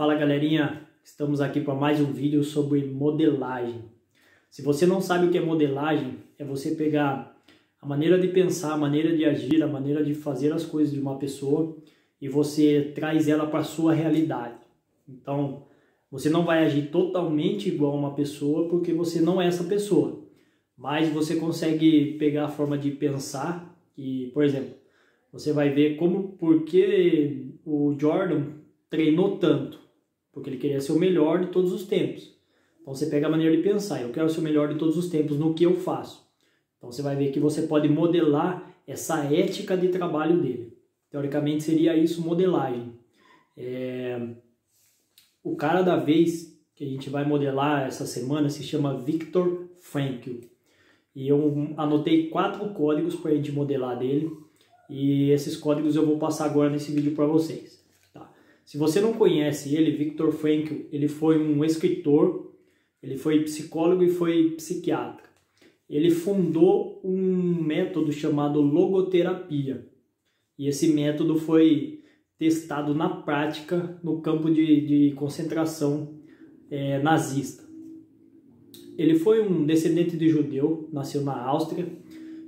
Fala galerinha, estamos aqui para mais um vídeo sobre modelagem. Se você não sabe o que é modelagem, é você pegar a maneira de pensar, a maneira de agir, a maneira de fazer as coisas de uma pessoa e você traz ela para a sua realidade. Então, você não vai agir totalmente igual a uma pessoa porque você não é essa pessoa, mas você consegue pegar a forma de pensar e, por exemplo, você vai ver por que o Jordan treinou tanto, porque ele queria ser o melhor de todos os tempos. Então você pega a maneira de pensar, eu quero ser o melhor de todos os tempos no que eu faço. Então você vai ver que você pode modelar essa ética de trabalho dele. Teoricamente seria isso modelagem. O cara da vez que a gente vai modelar essa semana se chama Viktor Frankl. E eu anotei 4 códigos para a gente modelar dele. E esses códigos eu vou passar agora nesse vídeo para vocês. Se você não conhece ele, Viktor Frankl, ele foi um escritor, ele foi psicólogo e foi psiquiatra. Ele fundou um método chamado logoterapia. E esse método foi testado na prática no campo de concentração nazista. Ele foi um descendente de judeu, nasceu na Áustria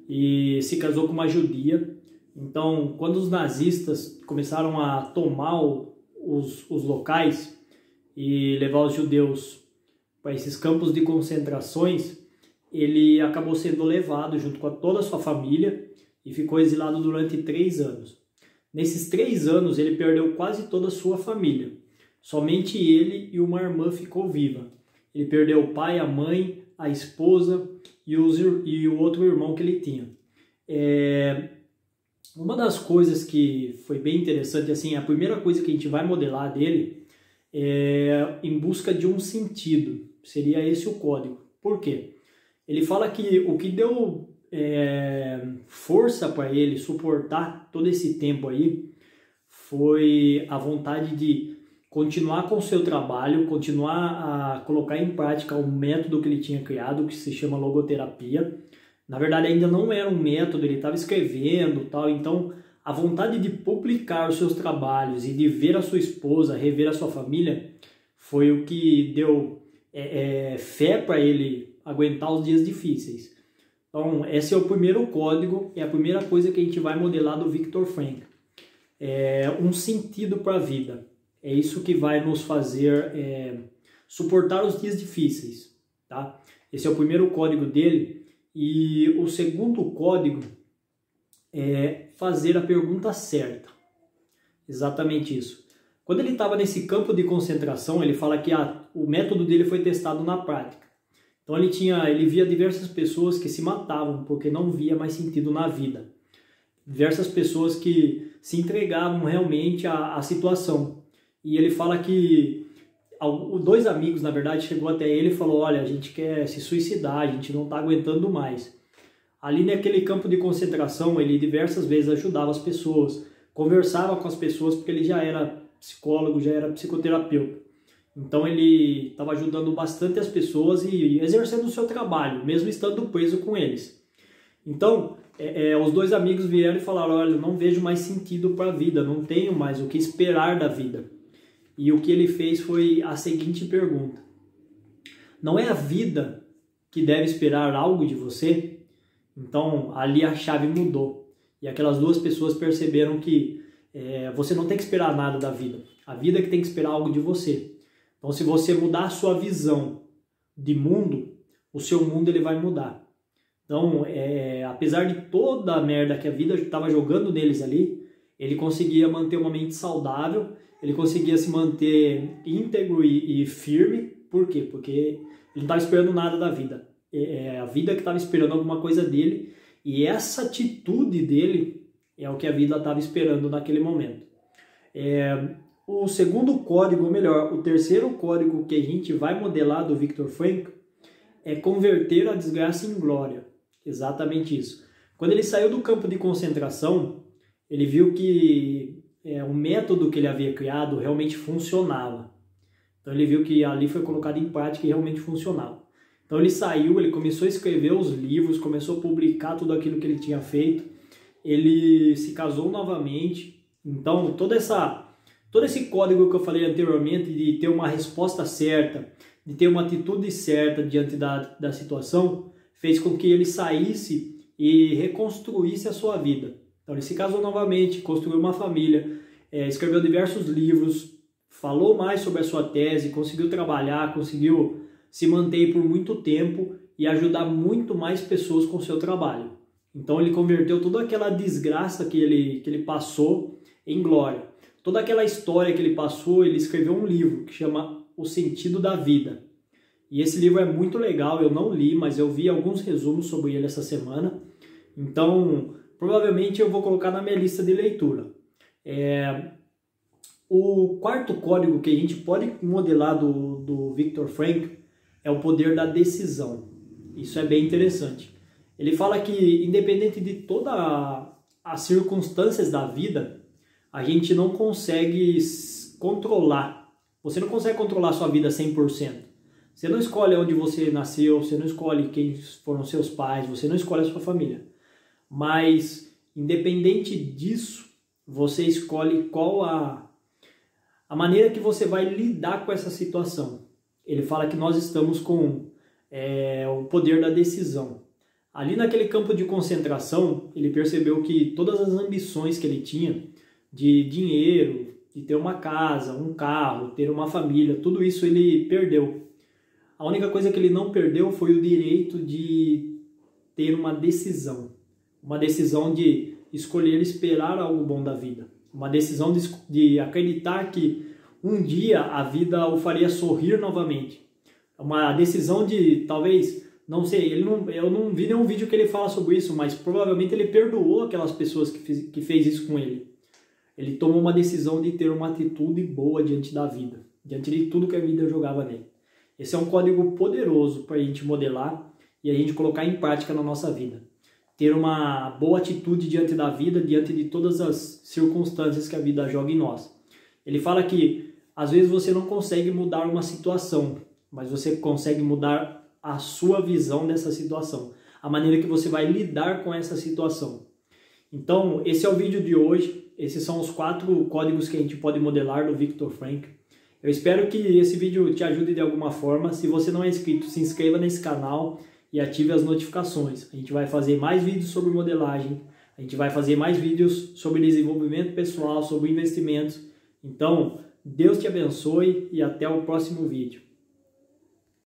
e se casou com uma judia. Então, quando os nazistas começaram a tomar os locais e levar os judeus para esses campos de concentrações, ele acabou sendo levado junto com toda a sua família e ficou exilado durante 3 anos. Nesses 3 anos ele perdeu quase toda a sua família. Somente ele e uma irmã ficou viva. Ele perdeu o pai, a mãe, a esposa e o outro irmão que ele tinha. Uma das coisas que foi bem interessante, assim, a primeira coisa que a gente vai modelar dele é em busca de um sentido. Seria esse o código. Por quê? Ele fala que o que deu força para ele suportar todo esse tempo aí foi a vontade de continuar com o seu trabalho, continuar a colocar em prática o método que ele tinha criado, que se chama logoterapia. Na verdade, ainda não era um método, ele estava escrevendo tal, então a vontade de publicar os seus trabalhos e de ver a sua esposa, rever a sua família, foi o que deu fé para ele aguentar os dias difíceis. Então, esse é o primeiro código, é a primeira coisa que a gente vai modelar do Viktor Frankl. Um sentido para a vida. É isso que vai nos fazer suportar os dias difíceis. Tá? Esse é o primeiro código dele. E o segundo código é fazer a pergunta certa. Exatamente isso. Quando ele estava nesse campo de concentração, ele fala que o método dele foi testado na prática. Então ele via diversas pessoas que se matavam porque não via mais sentido na vida. Diversas pessoas que se entregavam realmente à situação. E ele fala que 2 amigos, na verdade, chegou até ele e falou: olha, a gente quer se suicidar, a gente não está aguentando mais. Ali naquele campo de concentração, ele diversas vezes ajudava as pessoas, conversava com as pessoas, porque ele já era psicólogo, já era psicoterapeuta. Então ele estava ajudando bastante as pessoas e exercendo o seu trabalho, mesmo estando preso com eles. Então, os 2 amigos vieram e falaram: olha, não vejo mais sentido para a vida, não tenho mais o que esperar da vida. E o que ele fez foi a seguinte pergunta: não é a vida que deve esperar algo de você? Então ali a chave mudou. E aquelas 2 pessoas perceberam que você não tem que esperar nada da vida. A vida é que tem que esperar algo de você. Então se você mudar a sua visão de mundo, o seu mundo ele vai mudar. Então apesar de toda a merda que a vida estava jogando neles ali, ele conseguia manter uma mente saudável. Ele conseguia se manter íntegro e firme. Por quê? Porque ele não estava esperando nada da vida. É a vida que estava esperando alguma coisa dele. E essa atitude dele é o que a vida estava esperando naquele momento. O segundo código, ou melhor, o terceiro código que a gente vai modelar do Viktor Frankl é converter a desgraça em glória. Exatamente isso. Quando ele saiu do campo de concentração, ele viu que o método que ele havia criado realmente funcionava. Então ele viu que ali foi colocado em prática e realmente funcionava. Então ele saiu, ele começou a escrever os livros, começou a publicar tudo aquilo que ele tinha feito. Ele se casou novamente. Então toda essa Todo esse código que eu falei anteriormente de ter uma resposta certa, de ter uma atitude certa diante da situação, fez com que ele saísse e reconstruísse a sua vida. Então ele se casou novamente, construiu uma família, escreveu diversos livros, falou mais sobre a sua tese, conseguiu trabalhar, conseguiu se manter por muito tempo e ajudar muito mais pessoas com o seu trabalho. Então ele converteu toda aquela desgraça que ele passou em glória. Toda aquela história que ele passou, ele escreveu um livro que chama O Sentido da Vida. E esse livro é muito legal, eu não li, mas eu vi alguns resumos sobre ele essa semana. Então, provavelmente eu vou colocar na minha lista de leitura. O quarto código que a gente pode modelar do Viktor Frankl é o poder da decisão. Isso é bem interessante. Ele fala que, independente de todas as circunstâncias da vida, a gente não consegue controlar. Você não consegue controlar a sua vida 100%. Você não escolhe onde você nasceu, você não escolhe quem foram seus pais, você não escolhe a sua família. Mas, independente disso, você escolhe qual a maneira que você vai lidar com essa situação. Ele fala que nós estamos com o poder da decisão. Ali naquele campo de concentração, ele percebeu que todas as ambições que ele tinha, de dinheiro, de ter uma casa, um carro, ter uma família, tudo isso ele perdeu. A única coisa que ele não perdeu foi o direito de ter uma decisão de escolher esperar algo bom da vida, uma decisão de acreditar que um dia a vida o faria sorrir novamente, uma decisão de, talvez, não sei, eu não vi nenhum vídeo que ele fala sobre isso, mas provavelmente ele perdoou aquelas pessoas que fez isso com ele. Ele tomou uma decisão de ter uma atitude boa diante da vida, diante de tudo que a vida jogava nele. Esse é um código poderoso para a gente modelar e a gente colocar em prática na nossa vida. Ter uma boa atitude diante da vida, diante de todas as circunstâncias que a vida joga em nós. Ele fala que às vezes você não consegue mudar uma situação, mas você consegue mudar a sua visão dessa situação, a maneira que você vai lidar com essa situação. Então, esse é o vídeo de hoje. Esses são os 4 códigos que a gente pode modelar do Viktor Frankl. Eu espero que esse vídeo te ajude de alguma forma. Se você não é inscrito, se inscreva nesse canal e ative as notificações. A gente vai fazer mais vídeos sobre modelagem, a gente vai fazer mais vídeos sobre desenvolvimento pessoal, sobre investimentos. Então, Deus te abençoe e até o próximo vídeo.